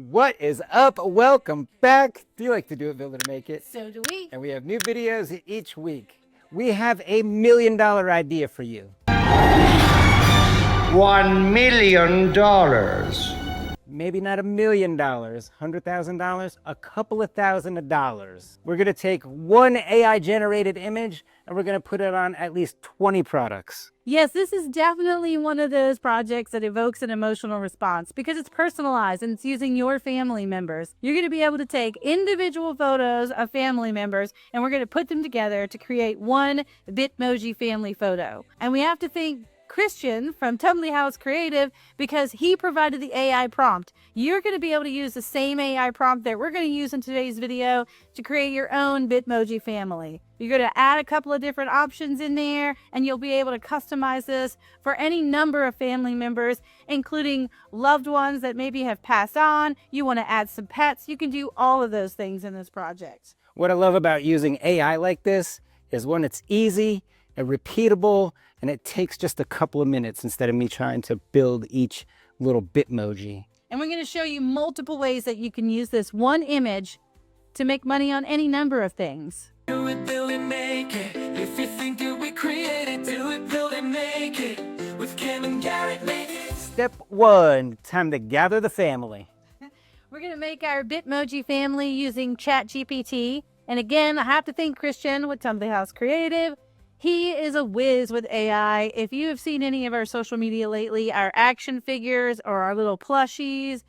What is up? Welcome back. Do you like to do it, Build It, or Make It? So do we. And we have new videos each week. We have a $1 million idea for you. $1 million. Maybe not $1 million, $100,000, a couple of $1,000s. We're gonna take one AI generated image and we're gonna put it on at least 20 products. Yes, this is definitely one of those projects that evokes an emotional response because it's personalized and it's using your family members. You're going to be able to take individual photos of family members and we're going to put them together to create one Bitmoji family photo. And we have to thank Christian from Tumbling Creative because he provided the AI prompt. You're going to be able to use the same AI prompt that we're going to use in today's video to create your own Bitmoji family. You're going to add a couple of different options in there and you'll be able to customize this for any number of family members, including loved ones that maybe have passed on. You want to add some pets. You can do all of those things in this project. What I love about using AI like this is one, it's easy and repeatable, and it takes just a couple of minutes instead of me trying to build each little Bitmoji. And we're going to show you multiple ways that you can use this one image to make money on any number of things. Do it, build it, make it. If you think that we created, do it, build it, make it. With Kim and Garrett, make it. Step one, time to gather the family. We're going to make our Bitmoji family using ChatGPT. And again, I have to thank Christian with Tumbling Creative. He is a whiz with AI. If you have seen any of our social media lately, our action figures or our little plushies,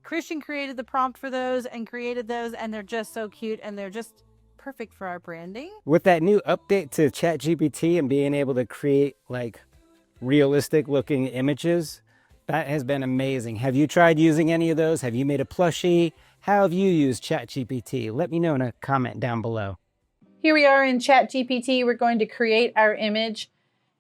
Christian created the prompt for those and created those, and they're just so cute and they're just perfect for our branding. With that new update to ChatGPT and being able to create like realistic looking images, that has been amazing. Have you tried using any of those? Have you made a plushie? How have you used ChatGPT? Let me know in a comment down below. Here we are in ChatGPT. We're going to create our image.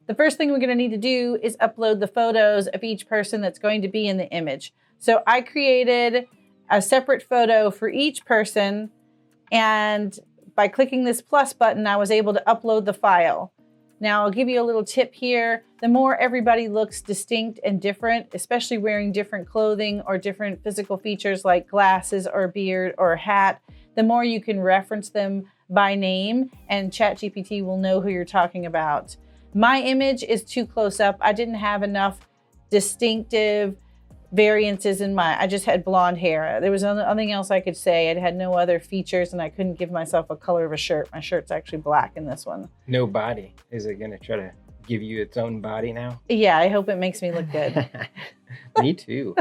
The first thing we're going to need to do is upload the photos of each person that's going to be in the image. So I created a separate photo for each person, and by clicking this plus button, I was able to upload the file. Now I'll give you a little tip here. The more everybody looks distinct and different, especially wearing different clothing or different physical features like glasses or a beard or a hat, the more you can reference them by name and ChatGPT will know who you're talking about. My image is too close up. I didn't have enough distinctive variances in I just had blonde hair. There was nothing else I could say. It had no other features and I couldn't give myself a color of a shirt. My shirt's actually black in this one. No body. Is it gonna try to give you its own body now? Yeah, I hope it makes me look good. Me too.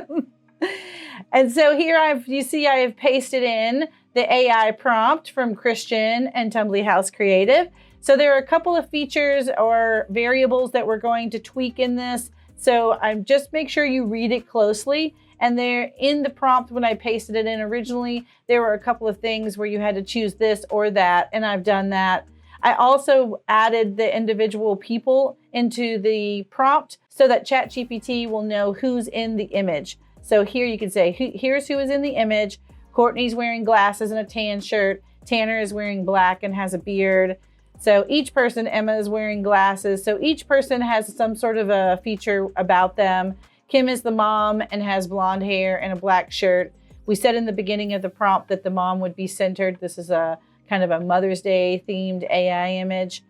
And so here you see I have pasted in the AI prompt from Christian and Tumbling Creative. So there are a couple of features or variables that we're going to tweak in this. So just make sure you read it closely. And there in the prompt, when I pasted it in originally, there were a couple of things where you had to choose this or that, and I've done that. I also added the individual people into the prompt so that ChatGPT will know who's in the image. So here you can say, here's who is in the image. Courtney's wearing glasses and a tan shirt. Tanner is wearing black and has a beard. So each person, Emma is wearing glasses. So each person has some sort of a feature about them. Kim is the mom and has blonde hair and a black shirt. We said in the beginning of the prompt that the mom would be centered. This is a kind of a Mother's Day themed AI image.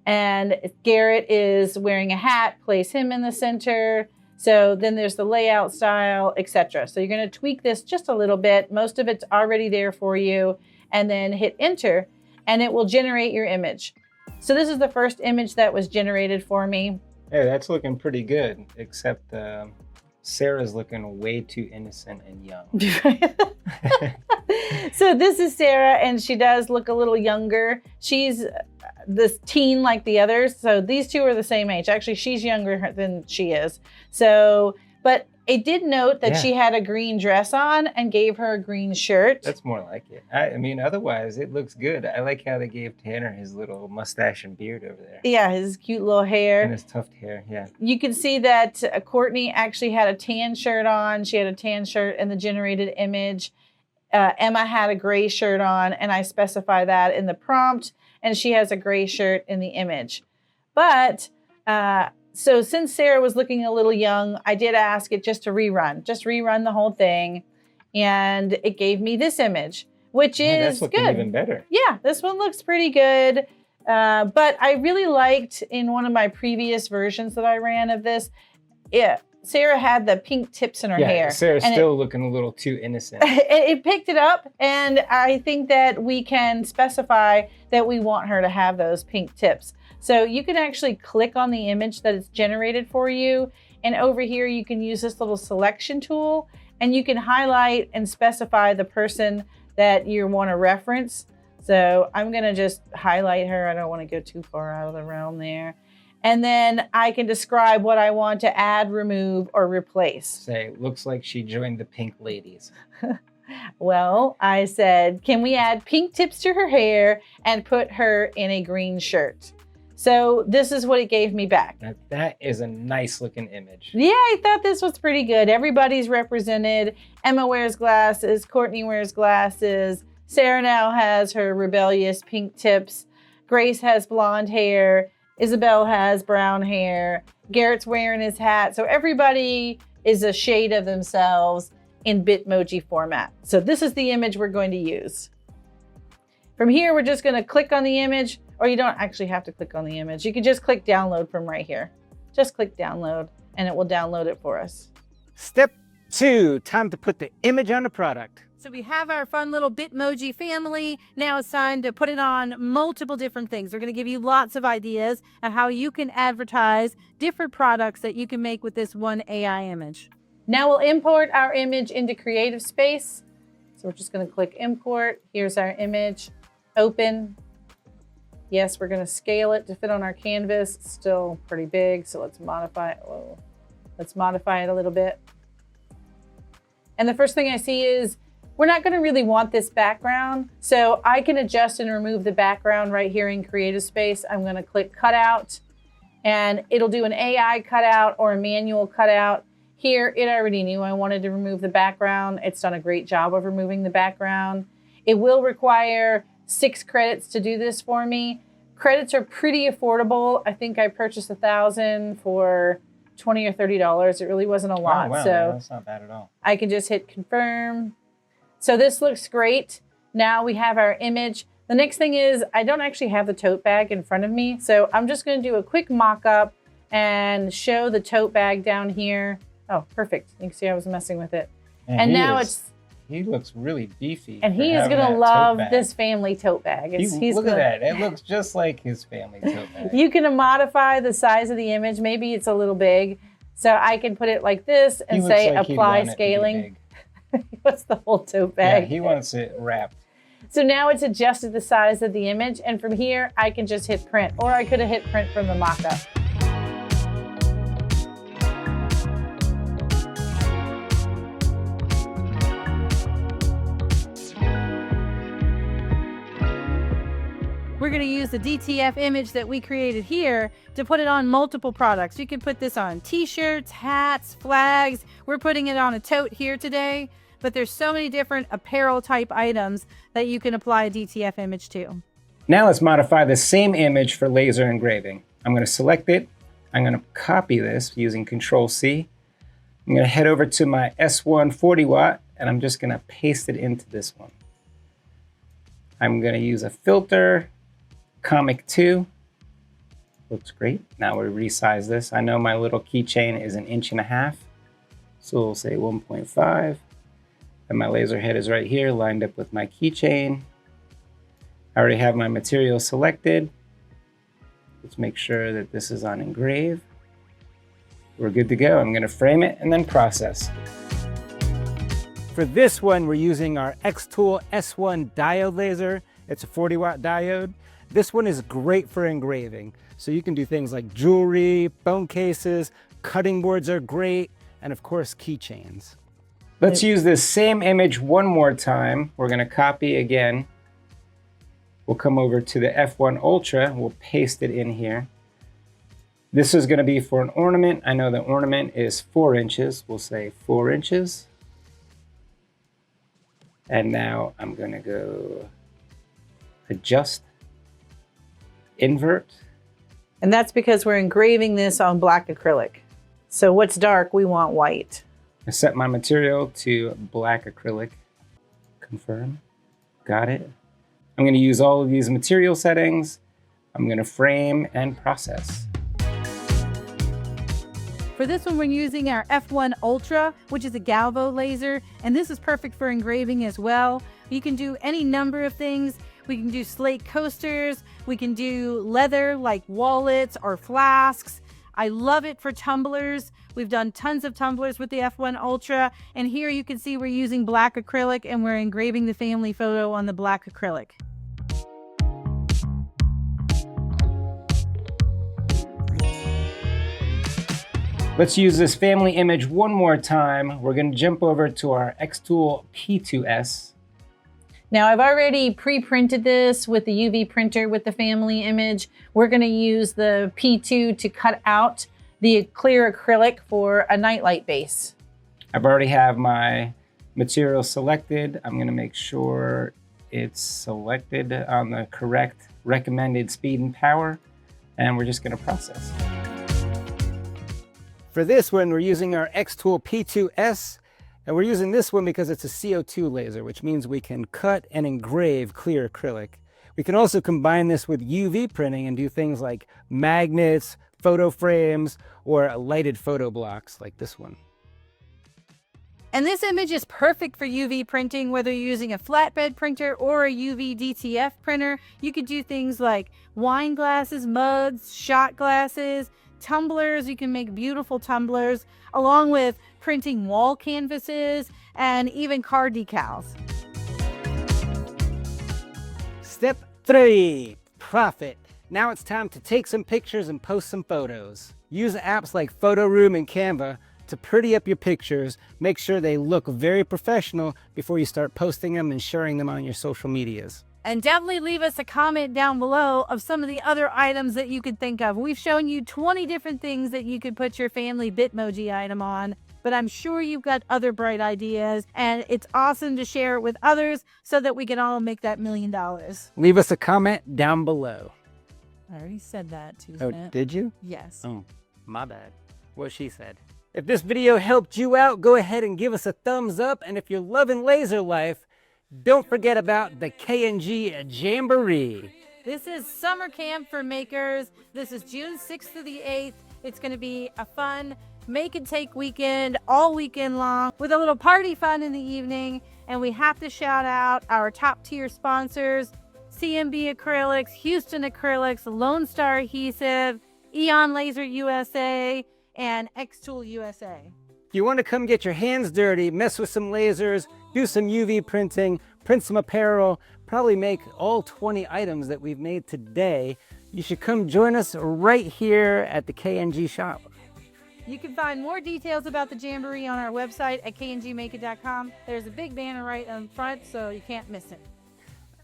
And Garrett is wearing a hat, place him in the center. So then there's the layout style, etc. So you're going to tweak this just a little bit. Most of it's already there for you. And then hit enter and it will generate your image. So this is the first image that was generated for me. Hey, that's looking pretty good, except Sarah's looking way too innocent and young. So this is Sarah, and she does look a little younger. She's this teen like the others. So these two are the same age. Actually, she's younger than she is. So, but it did note that she had a green dress on and gave her a green shirt. That's more like it. I mean, otherwise, it looks good. I like how they gave Tanner his little mustache and beard over there. Yeah, his cute little hair. And his tuft hair, yeah. You can see that Courtney actually had a tan shirt on. She had a tan shirt in the generated image. Emma had a gray shirt on, and I specify that in the prompt, and she has a gray shirt in the image. But so since Sarah was looking a little young, I did ask it just to rerun the whole thing. and it gave me this image, which That's is looking good. even better. Yeah, this one looks pretty good. But I really liked in one of my previous versions that I ran of this, Sarah had the pink tips in her hair. Sarah's and still looking a little too innocent. it picked it up, and I think that we can specify that we want her to have those pink tips. So you can actually click on the image that it's generated for you, and over here you can use this little selection tool, and you can highlight and specify the person that you want to reference. So I'm gonna just highlight her. I don't want to go too far out of the realm there. And then I can describe what I want to add, remove, or replace. Say, looks like she joined the pink ladies. Well, I said, can we add pink tips to her hair and put her in a green shirt? So this is what it gave me back. Now, that is a nice looking image. Yeah, I thought this was pretty good. Everybody's represented. Emma wears glasses. Courtney wears glasses. Sarah now has her rebellious pink tips. Grace has blonde hair. Isabel has brown hair. Garrett's wearing his hat. So everybody is a shade of themselves in Bitmoji format. So this is the image we're going to use. From here, we're just going to click on the image, or you don't actually have to click on the image. You can just click download from right here. Just click download and it will download it for us. Step 2, time to put the image on the product. So we have our fun little Bitmoji family. Now it's time to put it on multiple different things. We're going to give you lots of ideas of how you can advertise different products that you can make with this one AI image. Now we'll import our image into Creative Space. So we're just going to click import. Here's our image. Open. Yes, we're going to scale it to fit on our canvas. It's still pretty big, so let's modify it. Whoa. Let's modify it a little bit. And the first thing I see is we're not going to really want this background, so I can adjust and remove the background right here in Creative Space. I'm going to click Cutout, and it'll do an AI cutout or a manual cutout. Here, it already knew I wanted to remove the background. It's done a great job of removing the background. It will require 6 credits to do this for me. Credits are pretty affordable. I think I purchased 1,000 for $20 or $30. It really wasn't a lot. Oh, wow, so yeah, that's not bad at all. I can just hit confirm. So this looks great. Now we have our image. The next thing is I don't actually have the tote bag in front of me. So I'm just going to do a quick mock-up and show the tote bag down here. Oh, perfect. You can see I was messing with it. And now he looks really beefy. And he is going to love this family tote bag. Look at that. It looks just like his family tote bag. You can modify the size of the image. Maybe it's a little big. So I can put it like this and say apply scaling. What's the whole tote bag? Yeah, he wants it wrapped. So now it's adjusted the size of the image. And from here, I can just hit print. Or I could have hit print from the mock-up. We're going to use the DTF image that we created here to put it on multiple products. You can put this on t-shirts, hats, flags. We're putting it on a tote here today, but there's so many different apparel type items that you can apply a DTF image to. Now let's modify the same image for laser engraving. I'm going to select it. I'm going to copy this using Control-C. I'm going to head over to my S1 40 watt and I'm just going to paste it into this one. I'm going to use a filter. Comic 2 looks great. Now we resize this. I know my little keychain is 1.5 inches, so we'll say 1.5. And my laser head is right here, lined up with my keychain. I already have my material selected. Let's make sure that this is on engrave. We're good to go. I'm going to frame it and then process. For this one, we're using our xTool S1 diode laser. It's a 40 watt diode. This one is great for engraving. So you can do things like jewelry, phone cases, cutting boards are great, and of course, keychains. Let's use this same image one more time. We're gonna copy again. We'll come over to the F1 Ultra, we'll paste it in here. This is gonna be for an ornament. I know the ornament is 4 inches. We'll say 4 inches. And now I'm gonna go adjust, invert. And that's because we're engraving this on black acrylic. So what's dark, we want white. I set my material to black acrylic. Confirm. Got it. I'm going to use all of these material settings. I'm going to frame and process. For this one, we're using our F1 Ultra, which is a galvo laser, and this is perfect for engraving as well. You can do any number of things. We can do slate coasters. We can do leather like wallets or flasks. I love it for tumblers. We've done tons of tumblers with the F1 Ultra, and here you can see we're using black acrylic and we're engraving the family photo on the black acrylic. Let's use this family image one more time. We're going to jump over to our xTool P2S. Now I've already pre-printed this with the UV printer with the family image. We're going to use the P2 to cut out the clear acrylic for a nightlight base. I've already have my material selected. I'm going to make sure it's selected on the correct recommended speed and power, and we're just going to process. For this one, we're using our xTool P2S, and we're using this one because it's a CO2 laser, which means we can cut and engrave clear acrylic. We can also combine this with UV printing and do things like magnets, photo frames, or lighted photo blocks like this one. And this image is perfect for UV printing, whether you're using a flatbed printer or a UV DTF printer. You could do things like wine glasses, mugs, shot glasses, tumblers. You can make beautiful tumblers, along with printing wall canvases and even car decals. Step 3, profit. Now it's time to take some pictures and post some photos. Use apps like Photo Room and Canva to pretty up your pictures. Make sure they look very professional before you start posting them and sharing them on your social medias. And definitely leave us a comment down below of some of the other items that you could think of. We've shown you 20 different things that you could put your family Bitmoji item on, but I'm sure you've got other bright ideas, and it's awesome to share it with others so that we can all make that $1 million. Leave us a comment down below. I already said that too. Oh, did you? Yes. Oh, my bad. What she said. If this video helped you out, go ahead and give us a thumbs up. And if you're loving laser life, don't forget about the K&G Jamboree. This is summer camp for makers. This is June 6th to the 8th. It's going to be a fun make and take weekend, all weekend long, with a little party fun in the evening. And we have to shout out our top tier sponsors: CMB Acrylics, Houston Acrylics, Lone Star Adhesive, Eon Laser USA, and xTool USA. If you want to come get your hands dirty, mess with some lasers, do some UV printing, print some apparel, probably make all 20 items that we've made today, you should come join us right here at the K&G shop. You can find more details about the Jamboree on our website at kngmakeit.com. There's a big banner right in front, so you can't miss it.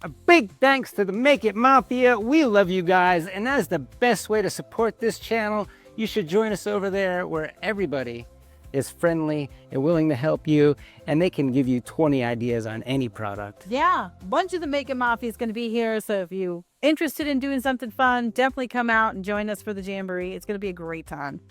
A big thanks to the Make It Mafia. We love you guys, and that is the best way to support this channel. You should join us over there where everybody is friendly and willing to help you, and they can give you 20 ideas on any product. Yeah, a bunch of the Make It Mafia is going to be here, so if you're interested in doing something fun, definitely come out and join us for the Jamboree. It's going to be a great time.